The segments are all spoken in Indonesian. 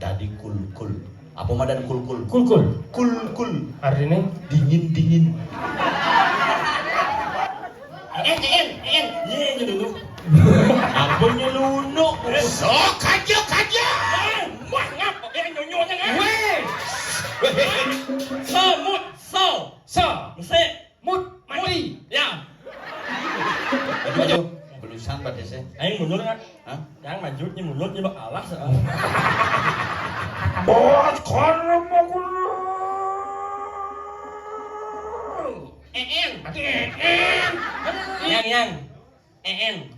dadi kul-kul. Apa madan kul-kul? Kul-kul. Kul-kul. Artinya Dingin-dingin. Ye dulu. Apa nyelunu? So kajo. Wah ngap nyonya kan. weh So. Mesti mut mati ya. Aduh, belusan pada saya. Aing mundur kan? Hah? Yang manjutnya mulutnya bak alas. bos kono mau mati Yang.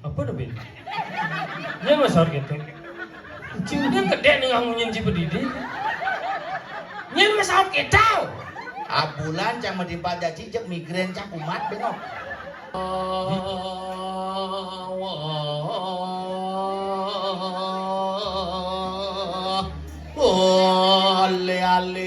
apa dah bin yang besar gitu cingnya gede nih ngamunya si pedidi yang besar kita Abulan cang madipada cicak migrain cang kumat benok. Ale.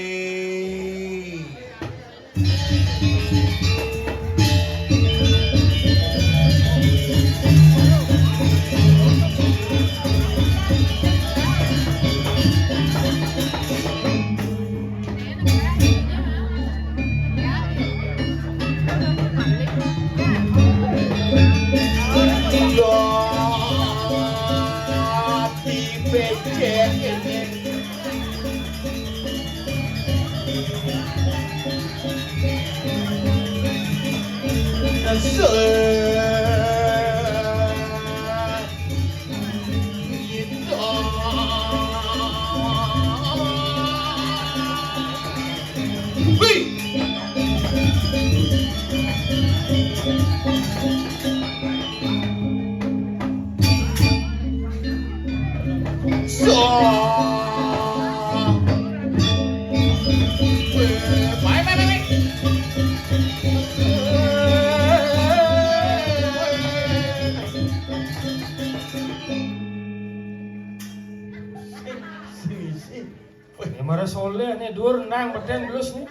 marah soleh nih dua renang beten terus nih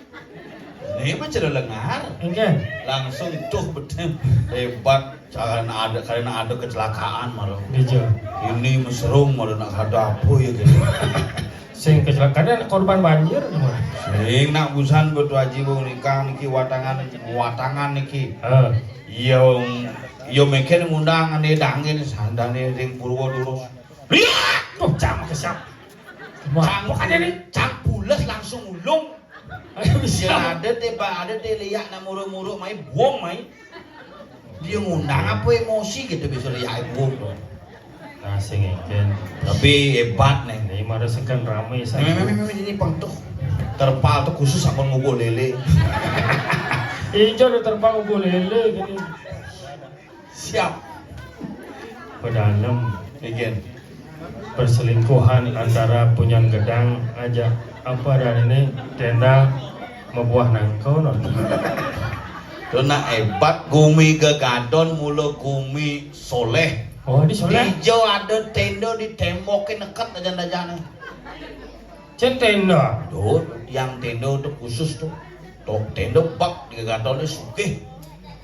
Ini mah cerita lengar. enggak Langsung tuh betul hebat karena ada kecelakaan malah. Dejo Ini meserung malah nak ada apa ya gitu. sing kecelakaan korban banjir gimana? Sing nak busan betul haji bau nikah niki watangan niki. Yo mungkin ngundang ane dangin sandane ring Purwodurus. Lihat Tuh cam kesap cang makanya nih cang bulas langsung ulung. ayo Dia bisa ada lihat na muru-muru mai buang mai. Dia ngundang apa emosi gitu bisa lihat buang. nah sing ikan Tapi hebat nih. ini marah sekan ramai saya Memang ini pengtuh terpal tuh khusus sama ngubur lele. hijau udah terbang lele gini Siap. pedalam Again. perselingkuhan antara punyang gedang aja apa dan ini tenda membuah nangkau non Tuh nak hebat gumi gegadon mulu gumi soleh. oh di soleh Hijau ada tenda ditembokin dekat aja. cen tenda Tuh yang tenda tuh khusus tuh. Tuh tenda bak di gegadon ini sugih.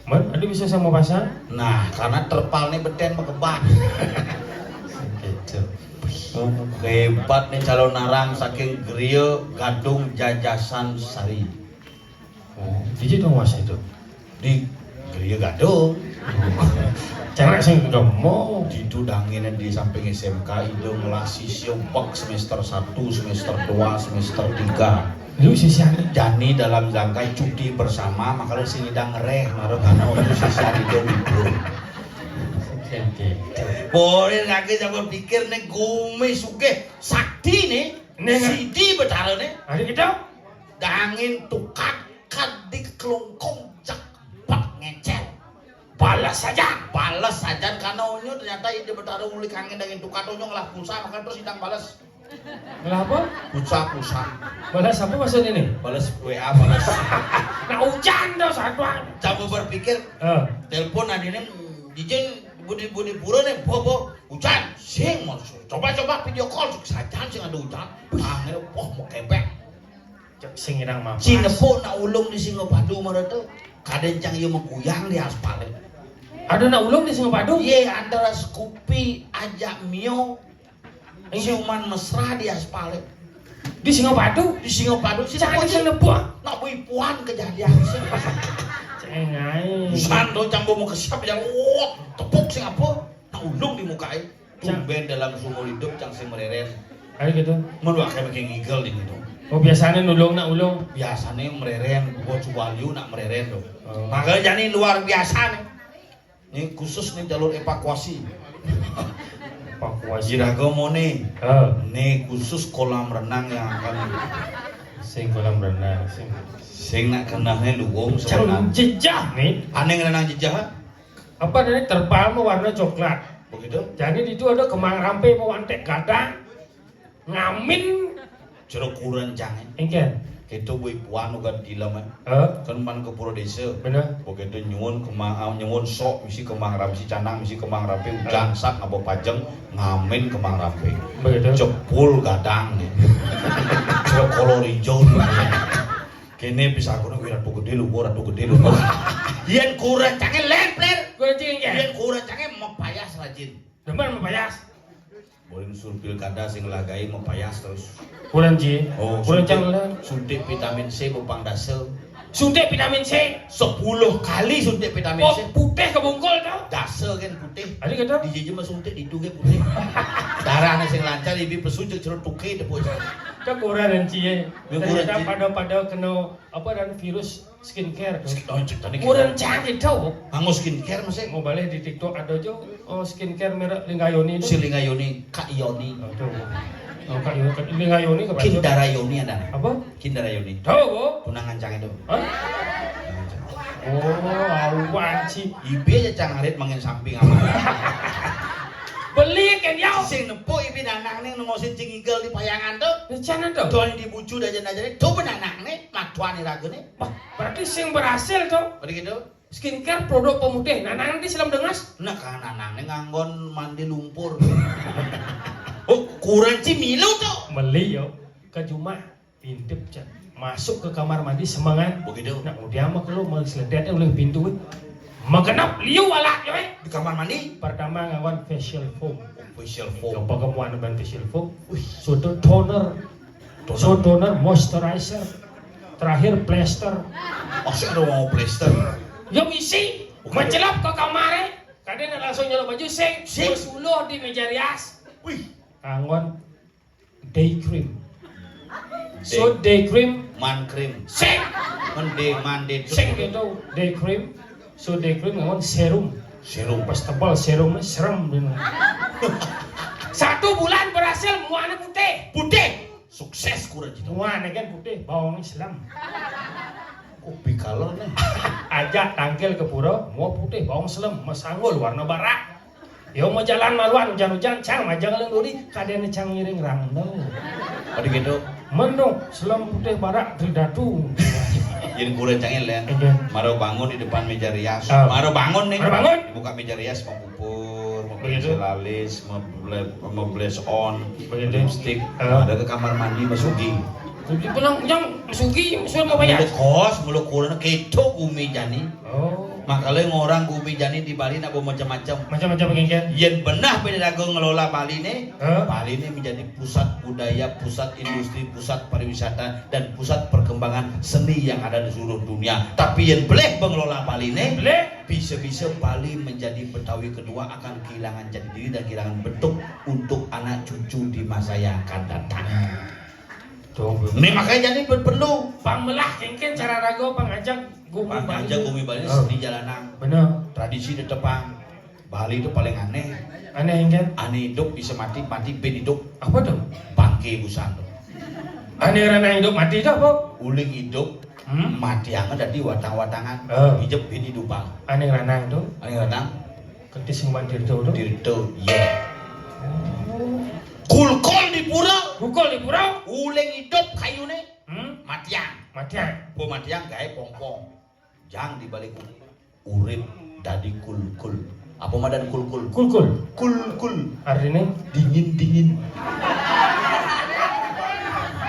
man ada bisa sama pasang Nah karena terpalnya beten mekebat. gitu Hebat nih calon narang saking griya Gadung Jajasan Sari. oh jadi dong mas itu Di griya Gadung. cara sing gemo Itu dangin di samping SMK itu ngelasi siompak semester 1, semester 2, semester 3. lu sisian Jani dalam jangka cuti bersama makanya sini dang ngereh maruh karena untuk sisa itu libur. Boleh lagi jangan pikir nih gumi suge sakti nih sidi betara nih ada kita dangin tukat di kelongkong cak bak ngecel balas saja karena onyo ternyata ide betara ngulik angin dangin tukat onyo ngelah pulsa makanya terus sidang balas kenapa pulsa balas apa maksud ini balas WA balas nah hujan dah satu coba berpikir telepon adine dijin budi pura nih bobo hujan sing mau coba video call saja sing ada hujan akhirnya mau kepek sing irang mah Cinepo nak ulung di Singapadu mana tuh kadencang yang mengguyang di aspal ada nak ulung di Singapadu ye antara Scoopy ajak Mio siuman mesra di aspal Di Singapadu. Di Singapadu sih Jangan di sana buah. nak bui puan kejadian sih. Cengai. Sando cambo mau kesiap yang tepuk sing apa? Tak ulung di mukai. Tumben dalam sumur hidup cang sing mereren. Ayo gitu. Mun wae makin ngigel di gitu. Oh biasanya nulung nak ulung. Biasanya mereren, gua cuwaliu nak mereren tuh. Oh. Makanya ini luar biasa nih. Ini khusus nih jalur evakuasi. Evakuasi. Jiraga Mone. Oh. Nih khusus kolam renang yang akan Sing kolam renang. sing nak kenangnya luwung Jangan sebenarnya. jejak nih. Aneh renang jejak. Apa dari terpal warna coklat. Begitu. Jadi di itu ada kemang rampe mau antek gadang. Ngamin. Jeruk kuren jangan. Engken. Kita bui puan uga dilaman. Kan man ke pura desa. Bener. Begitu nyuwun kemang nyuwun sok misi kemang ram si canang misi kemang rampe udan sak ngabo pajeng ngamen kemang rampe. Begitu. Cepul gadang nih. Jeruk kolor hijau. Kene bisa aku nih ratu gede lu, ratu gede lu. Yen kuren cange lempler. Gue cing ya. Yen kuren cange mepayas rajin. Demen mempayas. Boleh unsur pilkada sing lagai mepayas terus. Kulen ci. Oh, Kulen cang. suntik vitamin C bupang dasel. Suntik vitamin C. 10 kali suntik vitamin Oh C. putih kebungkul tau. Dasel kan putih. Ada kata. Di jiji mah suntik di tuge putih. Darahnya sing lancar ibi pesunjuk cerut tuke depo. Kan kurang dan cie. Kurang, Ternyata Ci. pada kena apa dan virus skincare. Oh, ceritanya Kurang canggih tau. Anggo skincare masih. Mau balik di TikTok ada jo skincare merek Lingayoni itu. Si Lingayoni, Kak Yoni. Aduh. Oh, Kak Lingayoni ke Kindara Yoni ada. Apa? Kindara Yoni. Tahu bu? Tunangan cang itu. Hah? Oh, awan ci. Ibi aja cang arit mangin samping apa. Beli kan yau. Sing nepuk ibi anak nih ngosin cingigel di payangan tuh. Rencana tuh. Tuan di bucu dajan-dajan itu anak nih matuan nih ragu nih. Wah, berarti sing berhasil tuh. Pada gitu. Skincare produk pemutih. Nah, nanti selam dengas. Nah kan anak nih nganggon mandi lumpur. Oh kurang cimilu tuh. Beli yo. Ke rumah. Intip can. Masuk ke kamar mandi semangat. Begitu. Nah, dia mah kalau mau seledetnya oleh pintu. Magenap liu ala yo. Di kamar mandi. Pertama ngawan facial foam. Facial foam. Coba kamu anu facial foam. Sudah toner. So toner moisturizer. Terakhir plaster. Masih ada mau plaster. Yang isi mencelap ke kamarnya. Kadang langsung nyolok baju sing. Suluh di meja rias. Wih. Anggon day cream. So day cream Man cream. sing. Mandi. Sing gitu day cream. So day cream anggon serum. Serum. Pas tebal serumnya serem. 1 bulan berhasil muanya putih. Putih. Sukses kurang gitu. Muanya kan putih. Bawang Islam. Kopi kalor nih. Ajak tangkil ke pura. Mau putih. Bawang Islam. Masanggul warna barak. Yo mau jalan maluan hujan-hujan. Cang majang lenguri. Kadang cang ngiring rangdau. Pada gitu. Mendung. Selam putih barak. Tridatu. Jadi kurang cangil ya. Maro bangun di depan meja rias. Oh. Maro bangun nih. Maro bangun. Buka meja rias mau pupur, mau Begitu. lalis, mau blaze on, Begitu. lipstick. Oh. Ada ke kamar mandi masuki. Jadi bilang yang sugi sudah mau bayar. Mulut kos, mulut kurang keto gumi jani. Oh. Makanya ngorang gumi jani di Bali nak macam-macam. Macam-macam begini. Yen benah pedagang ngelola Bali nih. Huh? Bali ini menjadi pusat budaya, pusat industri, pusat pariwisata dan pusat perkembangan seni yang ada di seluruh dunia. Tapi yang boleh pengelola Bali ini Boleh. bisa-bisa Bali menjadi Betawi kedua akan kehilangan jati diri dan kehilangan bentuk untuk anak cucu di masa yang akan datang. Tuh. Ini makanya jadi perlu Pangmelah kengken cara rago pangajak gumi Bali. aja gumi Bali Oh. seni jalanan. Bener. Tradisi di Tepang. Bali itu paling aneh. Aneh kengken. Aneh hidup bisa mati ben hidup. Apa tuh? Bangke busan. Aneh rana hidup mati itu apa? Uling hidup mati angan dari watang-watangan. Oh. Hidup ini dupang. Aneh rana itu. Aneh kadang Ketis ngwan dirto itu. dirto ya. Kulkol di pura. Bukul di pura. Uling hidup kayune matiang. Matian. Po matiang gawe pongpong. Jang di balik urip dadi kulkul. Apa madan kulkul? Kulkul. Kulkul. Artinya Dingin-dingin.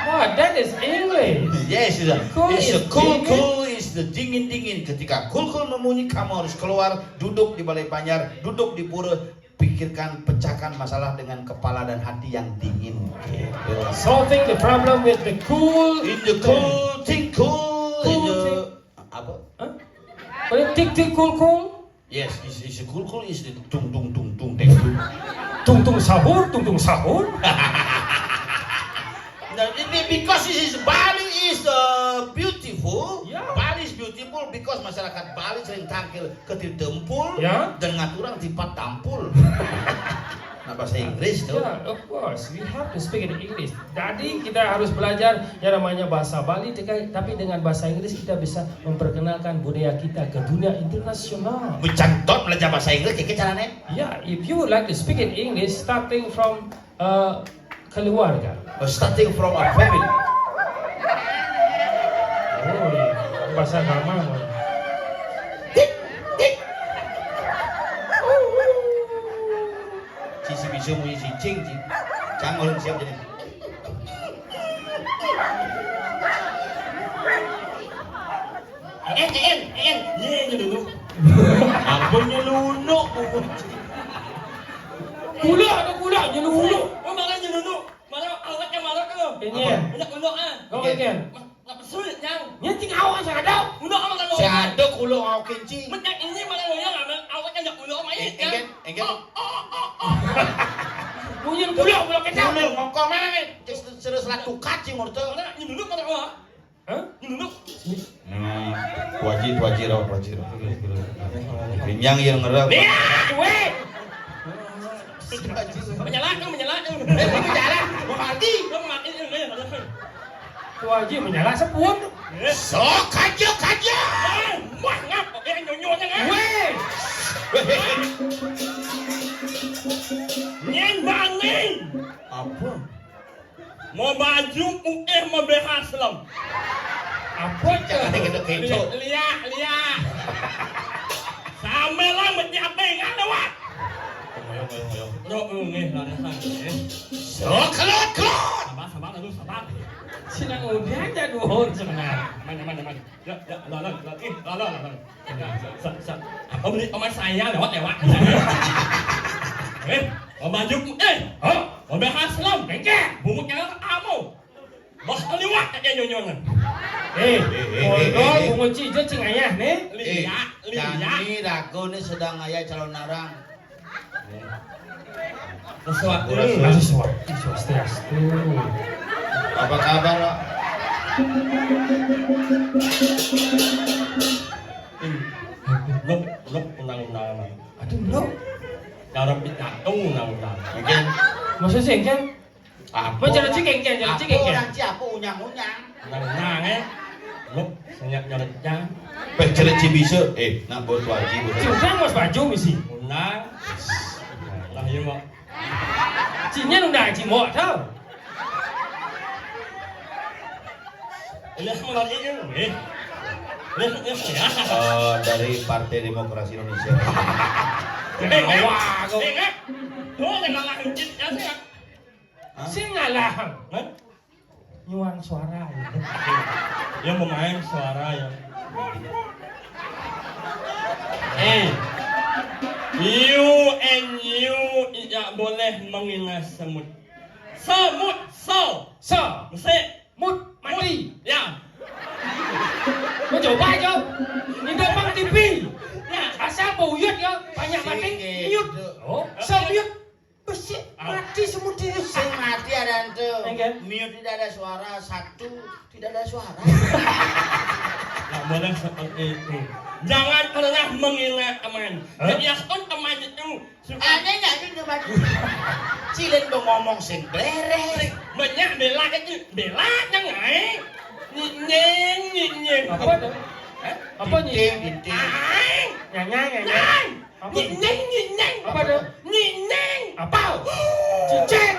oh that is English. Yes, Cool it's is a cool, dingin. cool is the dingin-dingin. Ketika kulkul membunyi, kamu harus keluar, duduk di balai Panyar, duduk di pura, pikirkan, pecahkan masalah dengan kepala dan hati yang dingin. Gitu. Solving the problem with the cool. In the cool, think cool. In Cool the thing. apa? Huh? Tik cool. Yes, is cool is the tung tung tung tung tung tung. Tung sahur. Now, because this is Bali is beautiful. Yeah. Bali is beautiful because masyarakat Bali sering tangkil ketil dempul Yeah. dan ngaturang tipat tampul. Nah bahasa Inggris tuh. Yeah, of course. We have to speak in English. Jadi kita harus belajar yang namanya bahasa Bali, tapi dengan bahasa Inggris kita bisa memperkenalkan budaya kita ke dunia internasional. Mencantot belajar bahasa Inggris kayak caranya. Yeah, if you would like to speak in English, starting from keluarga. Starting from a family. Oh, bahasa agama. Si bisa bunyi si cing. Jangan orang siap jadi. Ye nyelunu. Ampun nyelunu. Gula, nyelulu. Oh malah nyelunu. Malah awaknya malah ke. Ini. Udah ulok ah. Kau kan? Apa sulit nyang? Nyenting awak saya ada. Ulok sama kan. Si ada kulo ngau kencing. Macam ini malah loyang ah. Awaknya ndak ulok mai. Enggen. Bunyi gula kecap. Kulo ngongkong mana nih? Terus lah tukat sih menurut tuh. Mana nyelunu mana awak? Hah? Nyelunu. Wajib. Pinyang yang ngerap. Weh. Menyala. Jalan, mau mati. Kau mati ini ada. Wajib menyala sepun. Sok kajo. Wah ngap, nyonyonya kan? Weh. Nyen bangin. Apa? Mau baju mau berhasil. Apa Jangan kita keco. Lihat. Sama lah menyiapkan nggak lewat. Sok keluar. Sabar lalu sabar. Sinang udah ada duhur sebenarnya. Mana. Ya, lalu. Om saya lewat. Baju mau berhasil. Bumuknya kamu. Bos lewat kayak nyonyonan. Kodol bunga cijat cing ayah nih. Lihat. Kami ragu nih sedang ayah calon narang. Sesuatu. Swastiastu. Apa kabar, Pak? Luk undang-undang. Aduh, lo. Dalam pidato undang-undang. Mungkin Maksud sih kan? apa? Jalan cikeng. Apa orang Ciapu unyang-unyang? Undang-undang Luk senyak jalan jang. Peceret bisa. Nak buat wajib. Cuma mas baju misi. Undang. Lah iya mau. Cinya udah cimo tau. Lihat malah ini. Lihat ya. Dari Partai Demokrasi Indonesia. Wah, Tuh jangan lah hujit ya sih. sih ngalah. Nyuang suara. Yang memain suara ya. You and you tidak boleh menghina semut. Semut, So, mesti mut mati. ya. Mau coba aja. Di depan TV. Ya, Asal buyut ya, banyak mati. Mute. Oh, so mute. Besi mati semut dia. Sing mati ada itu. Enggan. Mute tidak ada suara, satu tidak ada suara. nggak boleh seperti itu. Jangan pernah menghina teman. Biarkan teman itu suka Aneh nggak itu cuma Cilin mau ngomong sing beres. banyak bela itu bela jangan. Nyinyeng. Apa tuh? Apa nih? Binting. Nyanyang. Apa? Nyinyeng. Apa tuh? Nyinyeng. Apa? Ciceng.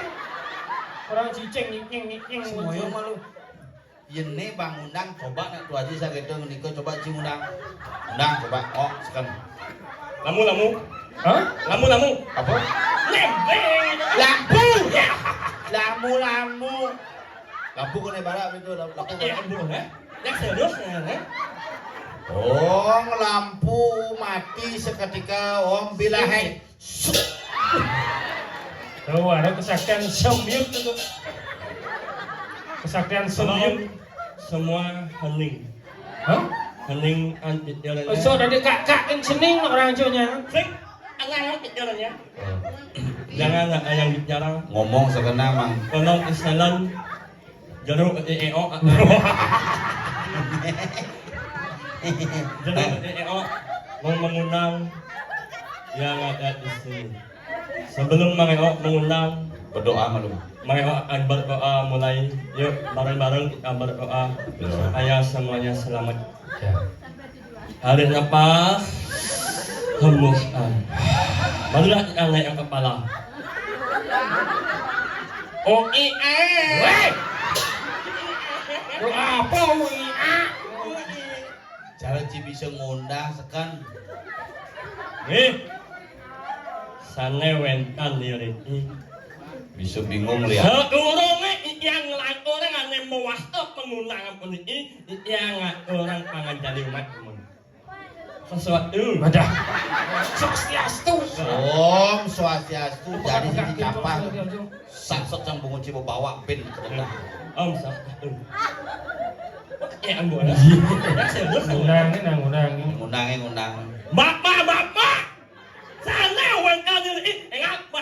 Orang ciceng nying. Semuanya malu. Ini Bang Undang coba nak tu aja saya gitu niko coba cing Undang. Undang coba. Oh, sekarang. Lamu. Hah? Lamu. Apa? Lembeng. Lampu. Lampu. Lampu kena barat itu lampu. Ya ampun, yang serius Om lampu mati seketika Om bila hei. Tahu ada kesaktian semyuk itu. Kesaktian semyuk. Semua hening. Hah? Hening anti jalannya. Oh, so dari kak yang sening orang jonya. Sing, anak jalannya. Jangan ada yang bicara. Ngomong sekena mang. Tolong istilah jeruk EO. Jeruk EO mau mengundang yang ada di sini. Sebelum Mang mengundang, Berdoa malu. Mang akan berdoa mulai. Yuk bareng-bareng kita berdoa supaya semuanya selamat. Tarik nafas, hembuskan. Barulah kita naik kepala. Weh! Doa apa WIA? Cara Ci bisa ngundang sekan. Sana wentan diri. Bisa bingung lihat. Seurangnya yang lain orang ane mewastok pengundangan pun ini yang orang pangan jadi umat teman. Sesuatu. Badah. Swastiastu. Om Swastiastu jadi sini kapal. Saksot sang bungut cibo bawa pin. Om satu. Ya ampun. Ngundangin. Ngundang. Bapak. Sana wentan diri. Ngapa?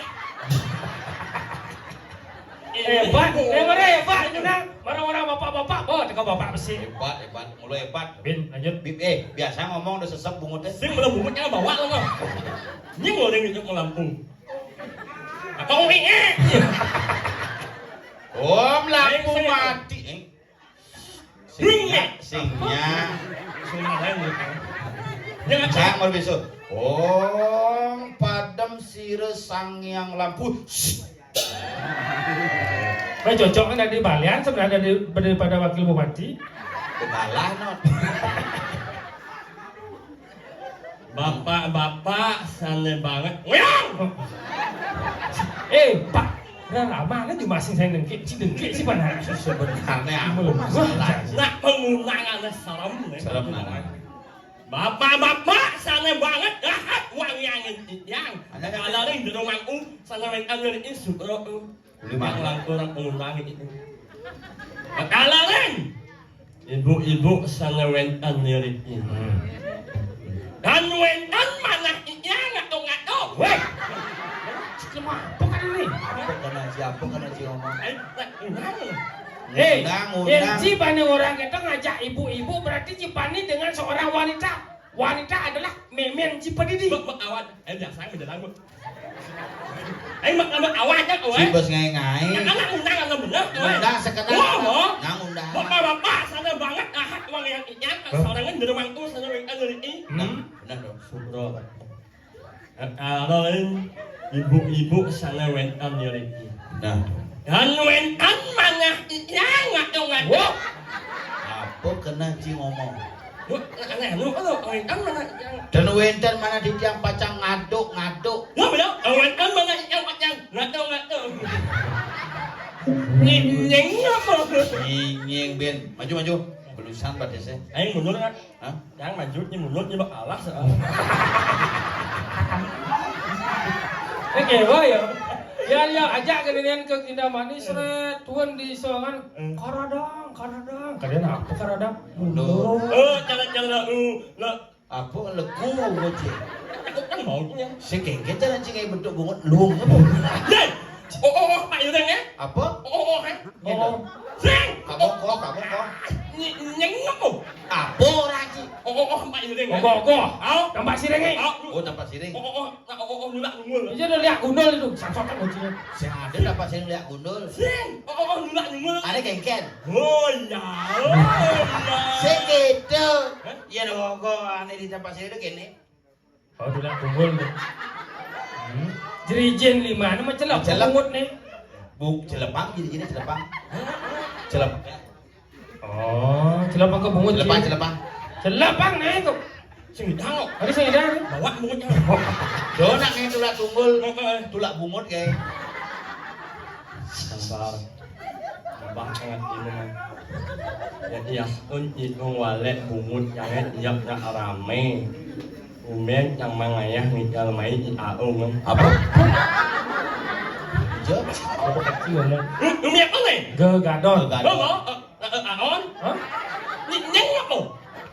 Hebat, ngundang. Orang-orang bapak-bapak, teka bapak besi. Hebat, mulai hebat. Bin, lanjut. Bib, biasa ngomong udah sesep bungutnya. Sing belum bungutnya bawa lo mah. Ini ngoreng itu ke Lampung. Apa Om lampu mati. Singnya. Jangan Saya mau besok. Om padam sire sang yang lampu. Baik cocok kan dari Balian sebenarnya daripada wakil bupati. Kebalah not. Bapak santai banget. Nguyang! Pak, udah lama kan cuma saya dengki sih mana Sebenarnya apa masalah? Nak pengundangan serem nih. Serem nana. Bapak santai banget. Uang yang. Kalau ini di rumahku sana mereka ngeri sukro. Lima. Orang pengundang itu. Kalau ibu-ibu sana wentan ngeri ini. Dan wentan mana yang ngato. Weh, cuma apa kan ini? Siapa kena si ngomong? Yang Cipani orang kita ngajak ibu-ibu berarti Cipani dengan seorang wanita. Wanita adalah memen Cipani di. Awat, biasa menjelang. Mak awatnya Si bos ngai-ngai. Anak undang bener. Undang sekedar. Nang undang. Bapak sana banget uang yang inyang. Sorangan di rumah itu sana mereka dari ini. Benar dong. Subro. Kalau ibu-ibu sana wentan dari ini. Nah. Dan wentan mana inyang ngatung. Apa kena Ci ngomong? Wentan mana inyang. Dan wenten mana di tiang pacang ngaduk. Ya betul. Wentan mana inyang pacang ngatung. Nying apa? Nying Ben. Maju. Belusan pada saya. Ayo mundur kan? Hah? Jangan maju ni mundur ni bakal alas. Oke, ya. Ya ajak kalian ke Indah Manis tuan di soangan karadang. Kalian apa karadang? Mundur. Jangan Apa leku boce? aku kan maunya. Si kengket jalan cingai bentuk bungut luung apa? Deh. Pak Yudeng ya? Apa? Kan? Sing. Kamu kok. Nyeng apa? Apa raji? Pak Yudeng. Kok. Tambah sirenge. Oh dapat siring. Nulak ngumul. Iya udah lihat gundul itu, sansokan kuncinya. Si ada dapat siring lihat gundul. Sing. Nulak ngumul. Ada kengket. Oh ya. Si gitu. Iya dong kok aneh di tempat siring kene. Oh udah gundul tuh. Jerijen 5 nama celap bungut nih. Celepang jadi celepang. Oh, celapang ke bungut. Celapang nih kok. Sing ditangok. Ada sing ada. Bawa bungutnya. Dona ngai tulak tunggul. Tulak bungut kayak. Sabar. Sangat ini. Ya pun itu walek bungut yang rame. Umen yang mangayah ngikal main di aung. Apa? Jawab. Apa kecil ngomong. Umen apa nih? Gegadon. Lo mau? Aon? Hah? Nyeng apa?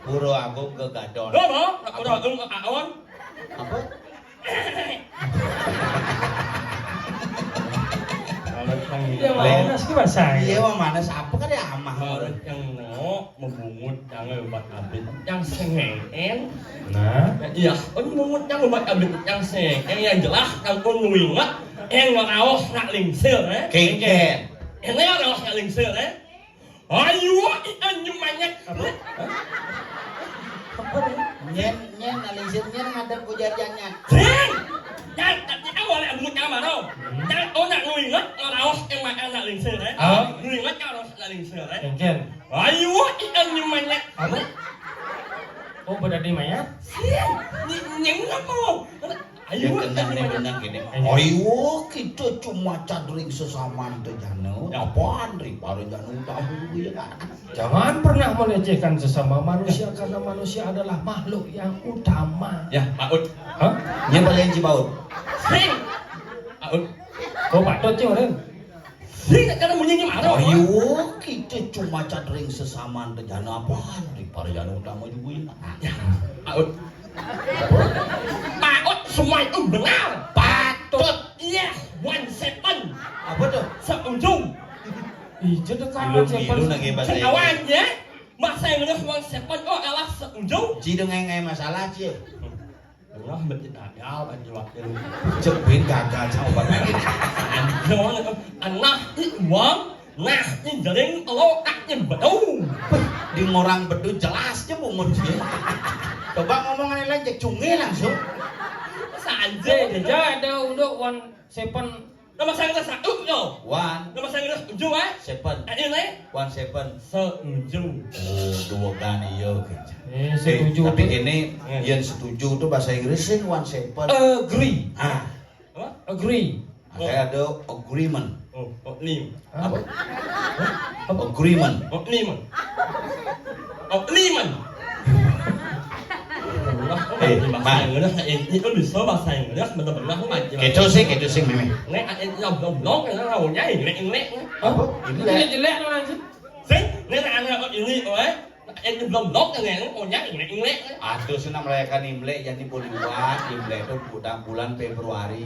Puro Agung Gegadon. Lo mau? Udah aon? Apa? Kalau yang Dia mana sih bahasa? Iya, wah mana siapa kan ya amah Kalau orang. yang nengok membungut jangan obat abit yang sengeng. Nah, Iya, membungut yang obat abit yang sengeng yang jelas yang pun nguingat yang ngaraos nak lingsir Kengken. Yang ngaraos nak lingsir Ayo, ikan banyak. Nyen alisir nyen ngadep ujarnya. Sing, jangan awal yang bungut yang mana? Jangan nak nguingat ngaraos yang makan nak lingsir Nguingat ngaraos nak lingsir Kengken. Ayo, ikan banyak. Apa? Oh, berarti mayat? Nyeng apa? Ayo, Yang tenang gini. Ayo kita cuma cadring sesama itu jano. Apaan ri baru jano tahu ya kan. Jangan pernah melecehkan sesama manusia karena manusia adalah makhluk yang utama. Ya, Pak Ud. Hah? Nyen paling cibaut. Sing. Pak Ud. Oh, Pak Dot orang. Sing karena bunyinya mana? Ayo kita cuma cadring sesama itu jano apaan ri baru jano utama juga ya. Ya, Pak Ud. Pak Ud semua itu benar. Patut. Yes, 17. Apa tuh? Seujung. Ijo dekat Ilu lagi bahasa Inggris. Awalnya bahasa Inggris 17 oh adalah seujung. Ci dengan ngai masalah ci. Allah betul ada bagi waktu. Cepin gagal coba lagi. Anjir, anak uang, nah ini jaring lo kaknya betul. Di ngorang bedu jelasnya bungut ci. Coba ngomong lain cek cungi langsung. Sanjay, Dia ada untuk 17. nama saya nggak satu yo. One, Nama saya nggak ujung seven, Ini 17. seujung. Oh, dua kan iya. Setuju. Tapi ini yang setuju tuh bahasa Inggris sih 17. Agree. Ah, Apa? Agree. kayak ada agreement. Oh, lim. Apa? Agreement. Oh, lim. Oh, liman. Bahasa Inggris ini kan bisa bahasa Inggris benar-benar macam. Gitu sih memang. Nek lòng cái nó nhảy lẹ. Apa? Ini jelek tuh nanti. Sing, nek anak ini em lòng cái này nó nhảy lẹ. Aduh senang merayakan Imlek jadi bulan Imlek itu bulan Februari.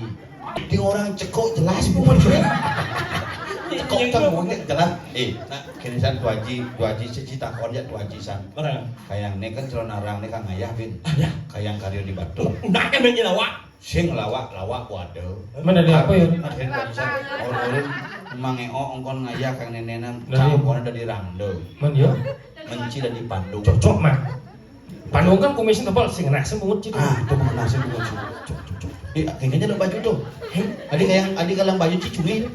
Di orang cekok jelas bungut sih. Cekok kan bungut jelas. Nah kinisan tu haji cita kon ya tu haji san. Mana? Kayang ini kan celana narang ini kan ayah bin. Ya. Kayang karyo di Batu. Udah kan begini lawak. Sing lawak waduh. Mana dia apa ya? Orang emang ongkon ngayah kang nenenan Dari- cangkon ada di Rando. Man ya? Menci dan di Bandung. Cocok mah. Bandung kan komisi tebal sing nak semut gitu. Ah, itu mengenal sih bungut sih. Kayaknya ada baju tuh. Adik kalang baju cicungi.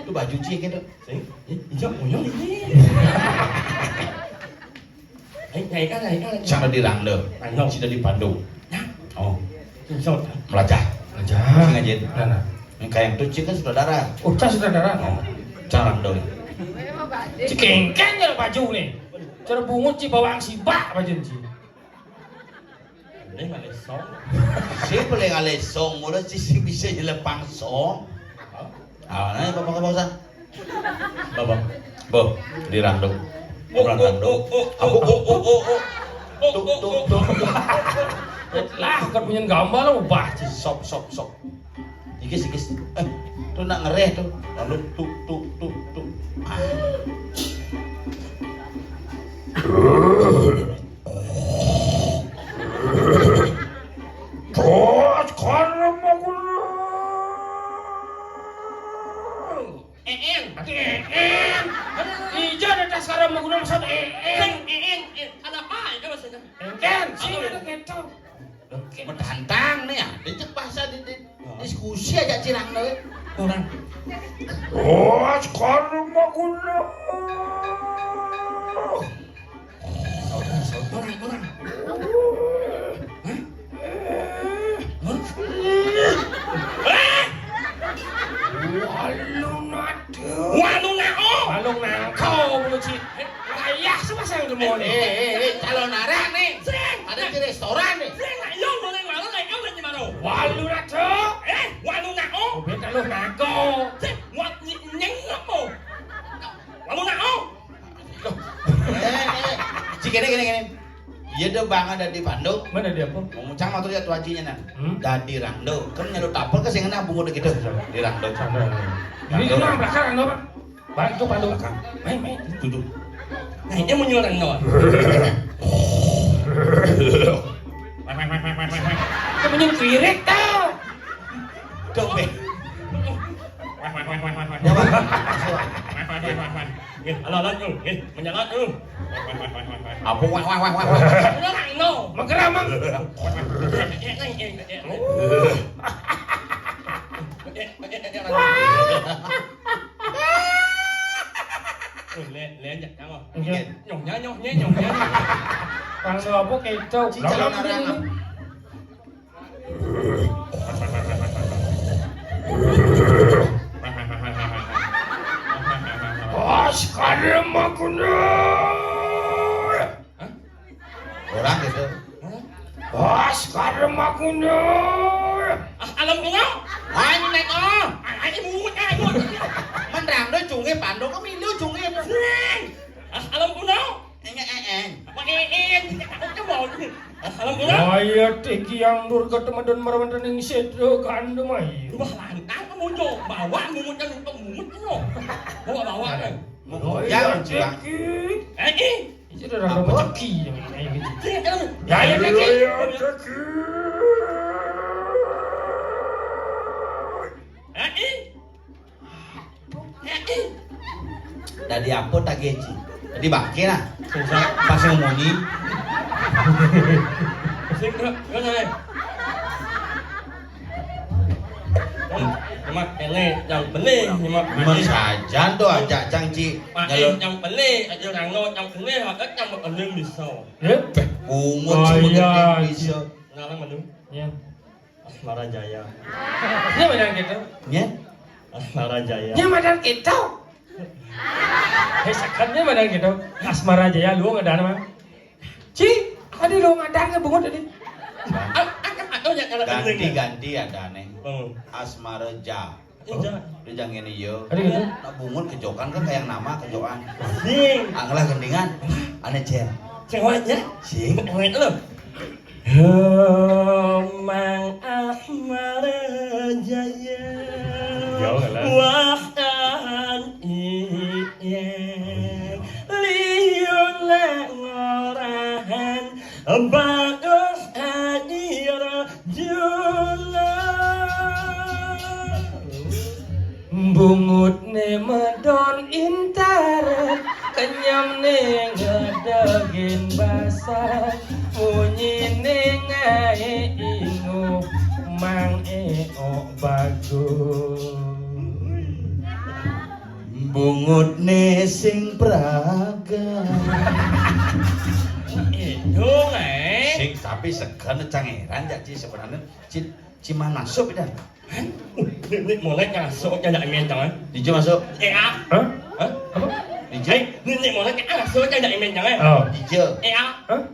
Itu baju ci gitu. Sing, hijau punya ini. Ngày cái Sana di Rando. Rando. Sida di Bandung. Oh, Sốt. melacah. Aja. Sengaja. Mana? Kayak tuh ci kan saudara. Oh, cas saudara. Oh, cara Rando. Cikengkeng ya baju nih. Cara bungut ci bawang sibak baju ci. Ini mà lại xấu. Si boleh ngale song, mula si bisa jelepang song. Ah, nanya bapak kawasan. Bapak. Bo, di Rando. Orang Rando. Aku Lah, kan punya gambar lo ubah ci. sok. Ikis. Tuh nak ngereh tuh. Lalu tuh. Ah. Terus karena mau Ijo ada tas sekarang mau guna maksud Ada apa? Itu maksudnya. Engken, sih ada gitu. Mentantang nih ya, dia bahasa di diskusi aja cirang nih. Orang. Terus karena mau guna Orang. Walung nangkau bucin. Ayah sama saya udah mau nih. Calon narang nih. Sing. Ada di restoran nih. Sing, ayo mau Walu nato. Walu nao. Beta lu nago. Wat nyeng apa? Walu nao. Gini. Iya deh bang ada di Bandung. Mana dia apa? Ngomong motor ya tuacinya nah. Hmm? Dadi Rando. Kan nyalu dapur ke sing bungo gitu. Di Rando. Ini dia orang belakang Rando, Pak. Bang itu Bandung belakang. Main. Duduk. Nah, ini mau nyuruh Rando. Itu menyun kirik tau. Dope. Alon tu, menjalan tu. Apa wah. Rando. Menggeramang. Lên giật không? Iya. Nhổng nhá. Rando apa kecau. Si calon narang. Sekarang makunur. Orang gitu. Sekarang makunur. Alam ko nga! Ay naik oh. Ay, imuot nga yun! Man Rando chunge Bandung ko milu chunge. Alam ko na! Eng. Makiin! Ako ka mo! Alam ko na! Ayah teki yang dur ketemadan marawan ning sedro kandu mai. Bahalaan ka mo nyo! Bawa mo mo dyan itong mumot nyo! Bawa ka! Jangan cilang. Itu dah rada macaki yang kayak gitu. Ya, teki. Dari apa tak gaji? Di bangke lah. Pas ngomoni. Mak ini yang benih, Gimana saja tuh ajak cangci. Makin yang benih, aja Rando yang benih, ada yang benih bisa. Ya? Bungut Oh, semua iya. gede bisa. Ngarang mana? Ya. Asmara Jaya. Nya madan gitu. Ya? Asmara Jaya. Nya madan gitu. Sakatnya madan gitu. Asmara Jaya lu ngadan mah. Ci, tadi lu ngadan bungut tadi. Ganti ada aneh. Asmareja. Dia ini yo. Ada gitu. Nak bungut kejokan kan kayak nama kejokan. Sing. Anglah gendingan. Aneh cel. Ceweknya. Sing. Cewek lu. Mang Asmara Jaya. Jauh lah. Wahdan iyeng. Liun ngorahan. Bagus adira jula. Bungut ne medon intaran kenyam ne ngedegin basah munyi ne ngae ingu mang bagus Bungut ne sing praga. Itu Sing tapi segan cangeran ya Ci sebenarnya Cimana sup itu. Ini mulai ngasuk aja dak imen jangan. Dijo masuk. Hah? Hah? Apa? Dijo. Ini mulai ngasuk aja dak imen jangan. Oh. Dijo. Hah?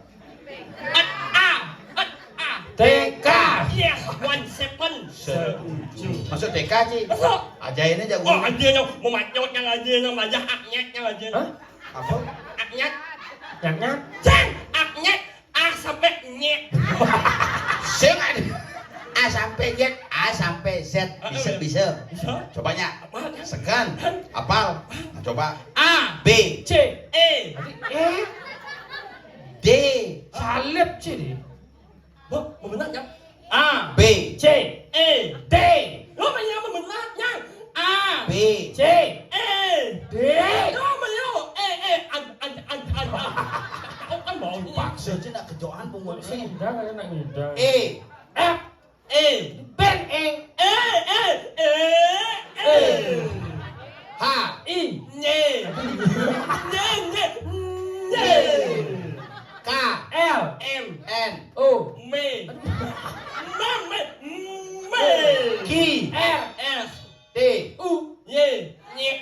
TK. Yes, 17. Masuk TK Ci. Masuk. Ajainnya jago. Oh, aja mau macot yang aja yang banyak aknya aja. Hah? Apa? Aknya. Nyaknya? Cang, aknya A sampai nyet. Sing A sampai Z, A sampai Z bisa. Cobanya. Segan. Apal. Nah, coba. A, B, C. E. D, Salep C. Oh, benar ya? A, B, C. E, D. oh banyak benar A, B, C. E, D. oh banyak an. Kau kan mau paksa Ci nak kejoan pungut sing. Udah kan nak ngidang. E, F. E, Ben E. H, I. Nye. K, L. M, N, O. me. Q, R. S, T. U. Y, nye.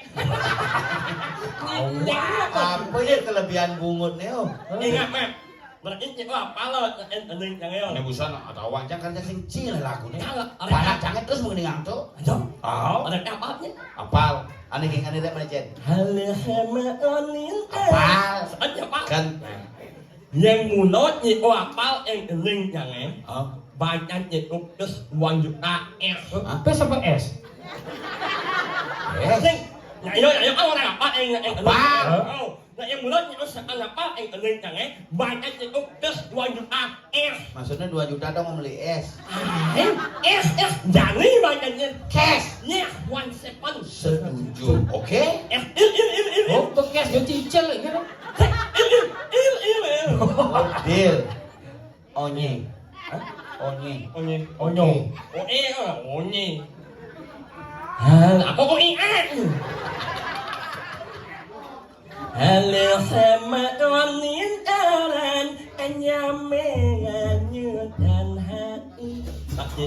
Apa ya kelebihan bungut nih oh? Ingat, Mak. Berarti itu apa lo yang yang Ini busan ada wancang kerja sing cil lagu nih. Kalau ada Panak jangan terus mengenai ngantuk. ada apa-apanya? Apal. Aneh yang aneh mana Jen? Halihamaonin Apal. Aja pak. Kan. Yang munot ni apal yang eling jangan. Oh. Banyak ni terus 1 juta P sampai S. Sing, ya orang apa yang Apal. Oh, nah yang mulai terus apa yang eling jangan. Banyak ni terus 2 juta Maksudnya 2 juta dong mau beli es. Jangan banyaknya Cash. ya 1 second. Setuju. Oke. Oh, bekas dia cicil kan? Deal. Onye. Onye. Onyong. Onye. Apa kok ingat? Halo sama onin orang kanyamen nyudan hati. Pasti.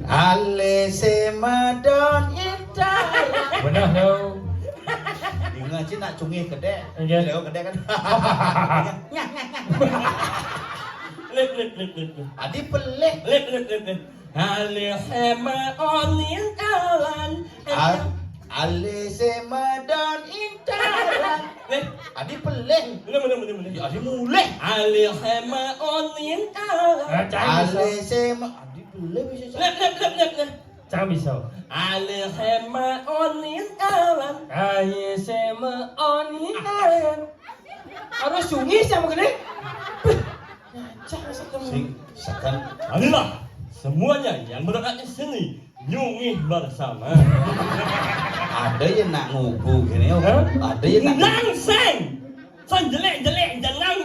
Ale semadon indah. Benar tau. Ingat sih nak cungih gede. Iya. Leo gede kan. Lip. Adi pelih. Lip. Halo sama onin orang Ale semadon indah. Adi pelih. Bener. Ya adi mulih. Halo sama onin orang Ale sema. Adi pelih bisa. Lip. Jangan bisa. Ale sama onin orang Aye sema onihan. Harus sungguh sama gede. Jangan sekali. Sing sekan. Inilah semuanya yang berada di sini nyungih bersama. Ada yang nak ngubu gini. Ada yang nak. Langseng, jelek jangan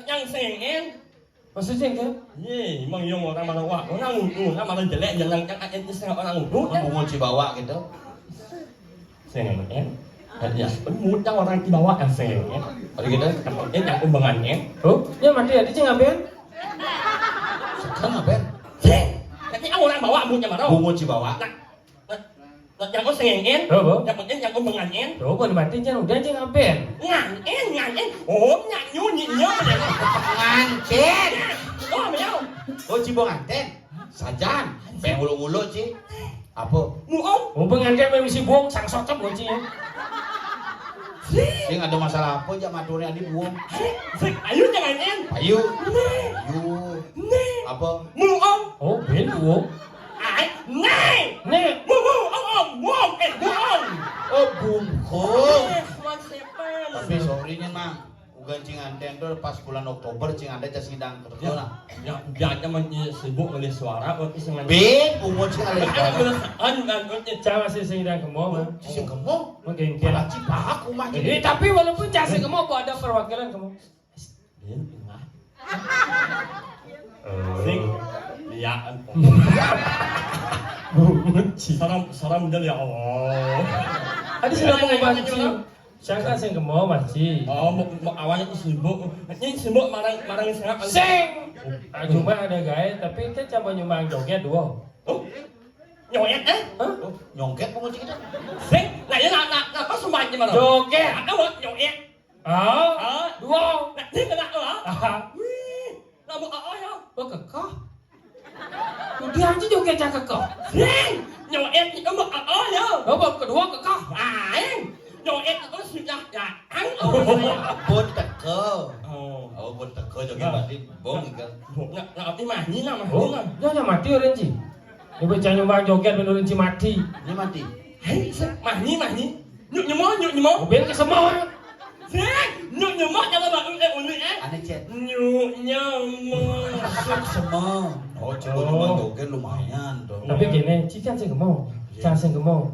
yang sengin. Maksudnya kan? Ye, emang yang orang mana wah orang ngubu, orang mana jelek jangan itu setengah orang ngubu. Mau ngunci bawa gitu. Sengin, ya, mudah orang di bawah yang sengin. Ada gitu. Yang umbangannya. Oh, dia mati ya, dia ngapain? Sekan apa? Tapi orang bawa amunya mana? Mau ngunci bawa. Yang kau sengin, Oh, yang penting yang umbangannya. oh, boleh mati jangan udah dia ngapain? Nganyen, oh nyanyi Nganten. oh meo, Oh cibong nganten. Sajan. Pengulu-ulu ci. Apa? muong, Oh, pengantin memang si buang sang sotop kunci ya. Sing ada masalah apa aja maturnya di buang. ayo jangan en, Ayo. Ayo. Apa? muong, Oh, ben buang. ai, nei, Nih, muong, muong, Oh bungkung. One seven. Tapi sorry-nya mah. Ugan cing anten tuh pas bulan Oktober cing ada jas sidang kerja lah. Ya, dia masih sibuk oleh suara, tapi sengaja. Ben bungut cing ada. Jangan jangan sih dan kemo mah. Sing kemo. Mungkin Malah kira. cipah aku mah Jadi jadi. tapi walaupun jangan kemo kok ada perwakilan kemo. Sing, ya. Saram dia ya Allah. Ada sih ngomong banci. Sangka sing kemo masih. Oh, awalnya sibuk. Ini sibuk marang sangat. Sing. Cuma ada gaya tapi kita coba nyumbang joget dua. Oh, nyoyet Hah? Nyongket bungut cing kita. Sing, nah ya nak pas sumbang di mana? Joget. Ada buat nyoyet. Ah, dua. Nah, ini kena apa? Ah, Lalu apa ya? oh kekah. Dia aja joget cak kekah. Sing, nyoyet itu mau apa ya? Oh, kedua kekah. Aing, nyoyet itu sudah datang. Pun teko. Oh, Oh pun teko joget berarti bong ikan. nak apa mah? Ini nama, Oh, ini nama. dia mati orang Ci. Dia baca nyumbang joget menurut Ci mati. Ini mati. Hei, mah ni. Nyuk nyemo. Oh, ben ke semua. Sing, nyuk nyemo jangan baru uli Aneh cek. Nyuk nyemo. Semua. Oh cibong nyumbang joget lumayan tuh. Tapi gini, Ci kan sing kemo. Jangan sing kemo.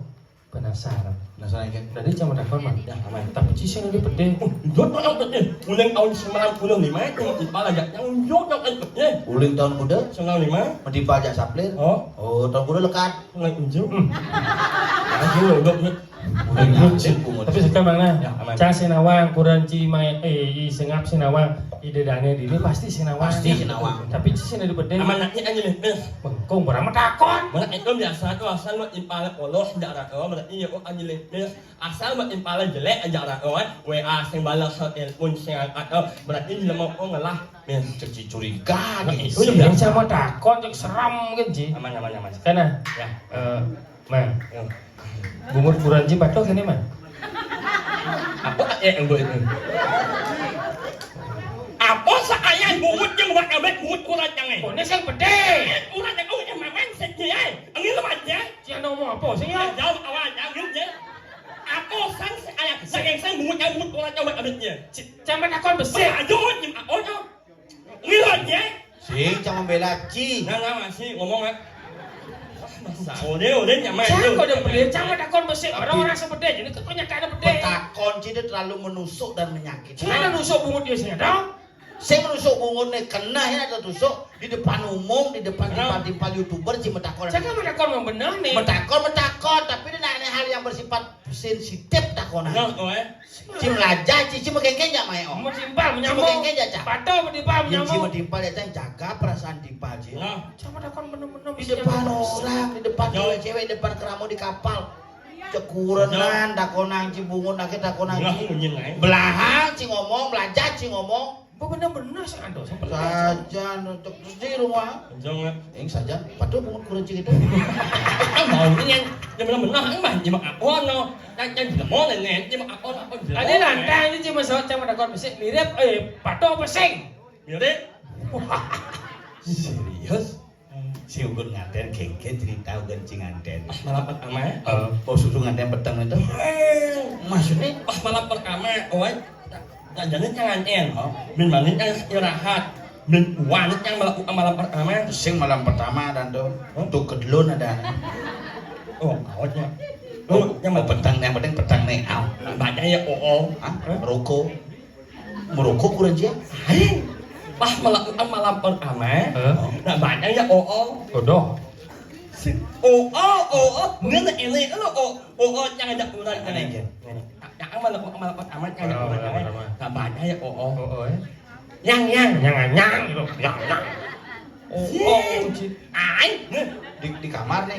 Penasaran. Penasaran kan? Tadi cuma dapat mah. Ya, aman. Tapi Ci sing lebih pedih. Jod orang betul. Ulang tahun 95 itu di pala jak yang jod yang betul. Uling tahun kuda. 95. Mesti pajak saplir. Oh, Oh tahun kuda lekat. ulang ujung. Aduh, dok. Tapi sekarang mana? Ya, aman. Cah sinawang kurang cimai sengap sinawang ide dane ini pasti sinawang. Pasti sinawang. Tapi sih ada beda. Aman nanti aja nih. Bengkong barang takon. Mana itu biasa tuh asal buat impala polos jarak berarti ya kok aja nih. Asal buat impala jelek jarak WA sing balas telepon sing angkat berarti dia mau ngelah. Jadi curiga Itu yang sama takon yang seram kan ji. Aman. Karena Ya. Man. Bungut kuranji batok ini man. Apa yang gue itu? Apa saya bungut yang buat abet bungut kurang jangan? Oh, ini yang gede. Kurang yang gue yang maman saja. Angin lepas ya. Dia ngomong apa sih ya? Jauh awal jangan je. Apa sang saya sang bungut yang bungut kurang jauh abetnya. Jangan takon besi. Aduh, jam apa tu? Ngilang je. sing cuma bela ci Nah masih ngomong ah. Ode nyaman. Jangan kau dah beli, jangan takon besi. Orang-orang sebeda jadi kebanyakan ada beda. petakon ci dia terlalu menusuk dan menyakitkan. Jangan nusuk bungut dia sini dong. Saya menusuk bungutnya kena ya ada tusuk di depan umum, di depan timpal YouTuber ci metakon. Jangan takon yang benar nih. Metakon tapi dia nak hal yang bersifat sensitif takonan. Nah, Ci melajah ci mengengken ya mai om. Mentimpal Ci menyambung. mengengken ya cak. Pato mentimpal Yang ci menyambung. mentimpal ya cak jaga perasaan timpal ci. nah. Jangan takon benar-benar Di depan orang, di depan cewek-cewek, di depan keramu di kapal. Cekurenan takonan ci bungut nak takonan Nah, ci. kunjung lain. Belahang ci ngomong, belajah ci ngomong. Benar-benar sih ando. Saja untuk terus di rumah. Jangan. Yang saja, patuh bungut kurenci gitu. Mau ini yang benar-benar ini mah cuma apa no. Yang tidak mau nih, cuma apa. Ada lantai ini cuma soal jangan takon besi. Mirip pato pesing. Mirip. Serius? Si ukur ngaten kengken cerita gencing ngaten. Malam pertama. Oh susu ngaten petang itu? Maksudnya? Pas malam pertama, jadi jangan bin manin yang istirahat, bin wanit yang melakukan malam pertama. Sing malam pertama dan tuh untuk kedulun ada. Oh, awalnya. Yang mau petang, yang penting petang nih. Baca ya Merokok. Merokok kurenci? Pas melakukan malam pertama, baca ya Bodoh. ini lo jangan ada ulang kan? Jangan melakukan malam pertama jangan ada ulang kan? Baca ya yang Nyang gitu. Di kamar nih.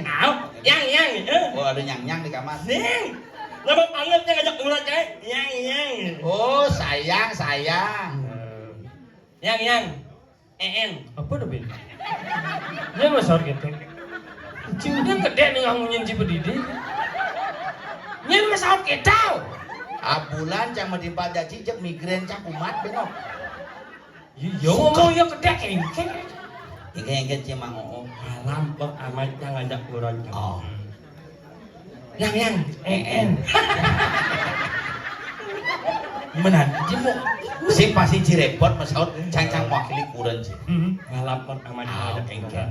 yang Oh ada nyang di kamar. sing lama banget yang ngajak ulang kan? Yang Oh sayang. yang Apa tuh bin? Dia masuk gitu. Ciudan gede nih ngangunin ci pedidi. Nyen masuk gitu. Bulan cang medimpa jaji cek migrain cang kumat beno. Yo ngomong yo gede kengkeng. Ingin cemang oh. malam pertama yang ngajak ulang kan? Oh. Yang Menan cimu. Si pasti cirepot masaut cang wakili kuren sih. malam pertama yang ngajak Kengken.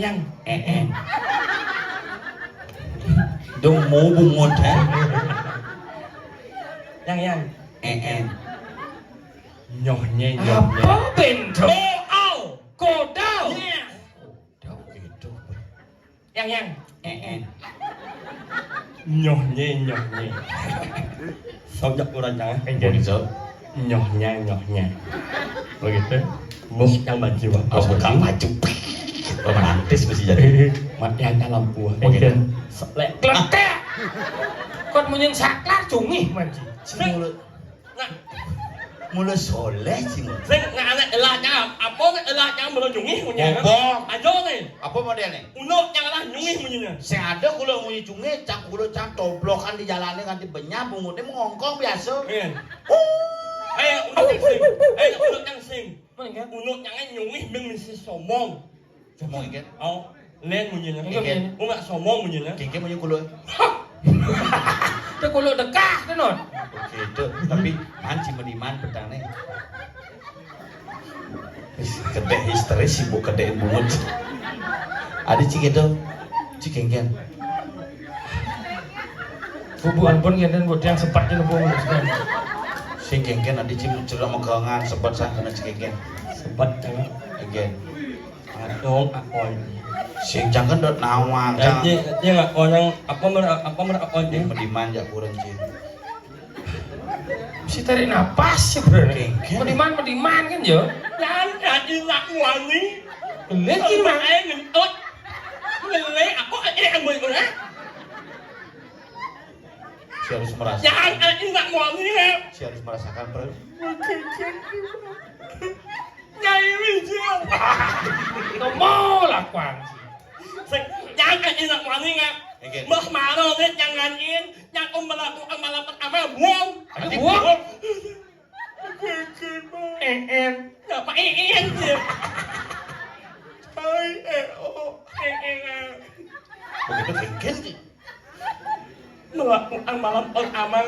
yang Dong mau bungut yang nyohnya Apa bento? Kodau. gitu. yang nyohnya sojak ulang jangan Begitu. nyohnya Begitu. bos yang baju Oh buka baju. Romantis mesti jadi. mati ada lampu Begitu. selek Kletek. Kon munyin saklar cungih manci. Mulut nah mulut soleh sih. sing anak elahnya apa elahnya belum nyungih punya Ngobong. aja nih Apa modelnya? uno yang lah nyungih punya Sing ada kula munyi cunge cang kula cang toblokan di jalannya kanthi benyah bungutnya mengongkong biasa. uno yang sing Mana kan? uno yang nyungih beng mesti sombong Cuma ikan. oh len punya Iya. nggak sombong punya Kengke munyi kula. Teu kulo dekah teh non. Gitu. Tapi manci mediman petane. Gede histeris sibuk gedein bungut. Ada cik itu. Cik kengken. Bubuan pun genten buat yang sempat di lubung kan. Sing kengken ada cik cerita megangan sempat sang kena cik kengken. sempat jangan Again. adong apoy Sing jangan dot nawang. Dia nggak orang apa Dia mediman ya kurang cing. Mesti tarik napas ya bro. Kengken. Mediman kan yo. Jangan jadi nak wani. Lihat Ini gimana? mah ngentut. Lele aku yang boleh ya. Si harus merasa. Jangan jadi nak wani ya. Si harus merasakan bro. Nyai wijil. Ngomong lah kuang. Jangan jadi nak wani ya. Kengken. Mbah maro nih janganin yang melakukan malam pertama buang. Aduh buang. Apa sih? Hai Begitu kengken sih. melakukan malam pertama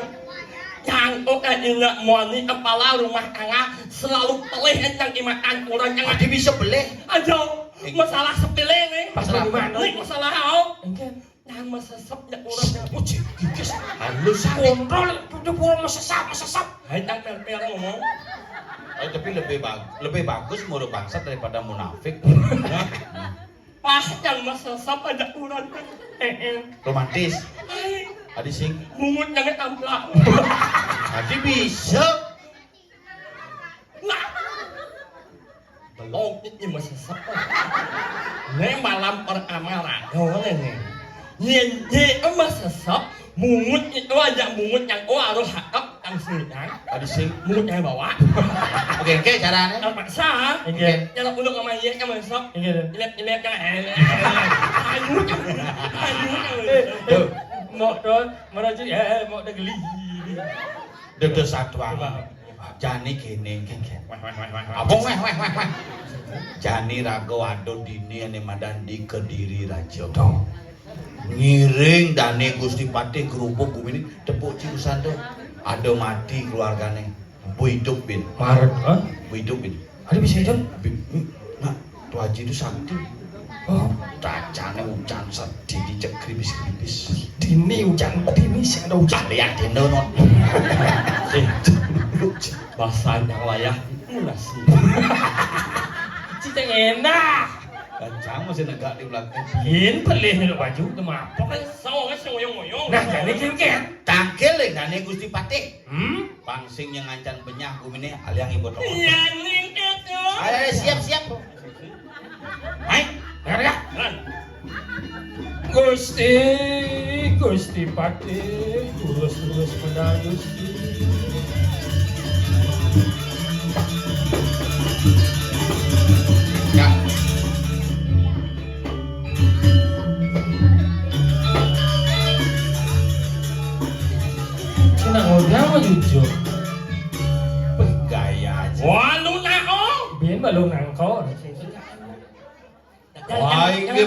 yang ingat muani kepala rumah tangga selalu pelih yang dimakan kurang yang Dia bisa beli. aja masalah sepele nih Masalah mana? nih masalah hao Engken. yang mesesep yang kurang yang Uji gigis. Halus. Kontrol udah buang mesesap. hai yang pel ngomong Tapi lebih bagus murid bangsat daripada munafik. pas yang mesesep ada kurang Romantis. hai Adi sing. mungut yang tamplak Adi bisa. nah belum ini mesesep nih malam pertama rago nih Nye emas sesep, mungut itu aja mungut yang harus hakap yang sedang, Adi sing. mungut yang bawah. Oke caranya. Yang paksa, Engken. yang untuk sama iya kan sesep, Engken. lihat kan, ayu Tuh. Mau dong, mana cuy? Mau dah geli. Dede satuan. Jani kene kengken. Abong weh. Jani rago ado dini ane madandi kediri raja. Ngiring dane Gusti Patih kerupuk kumini tepuk ciusan tuh. Ada mati keluargane. Bu hidup bin. Maret, ah? Bu hidup bin. Ada bisa hidup? Nah, tuh haji itu sakti. Oh, Cacane hujan sedih dicek kribis-kribis. dini hujan, dini sih ada hujan. Lihat dino non. bahasa yang layak nasi. Cita enak. Kancang masih negak di belakang. Yin pelih nih baju, kenapa? Sama kan ngoyong-ngoyong. Nah, jadi kengken. Tangkel dane Gusti Patih. Hmm? Pangsing yang ngancan benyah kumini aliang ibu toko. Iya ning itu. Ayo siap. Hai. Dengar gak? Gusti Patih, terus menangis. Ya. Cina ngomong apa jujur? Bergaya aja. Wah lu nak oh. Biar balong ngangkor. Wah, ini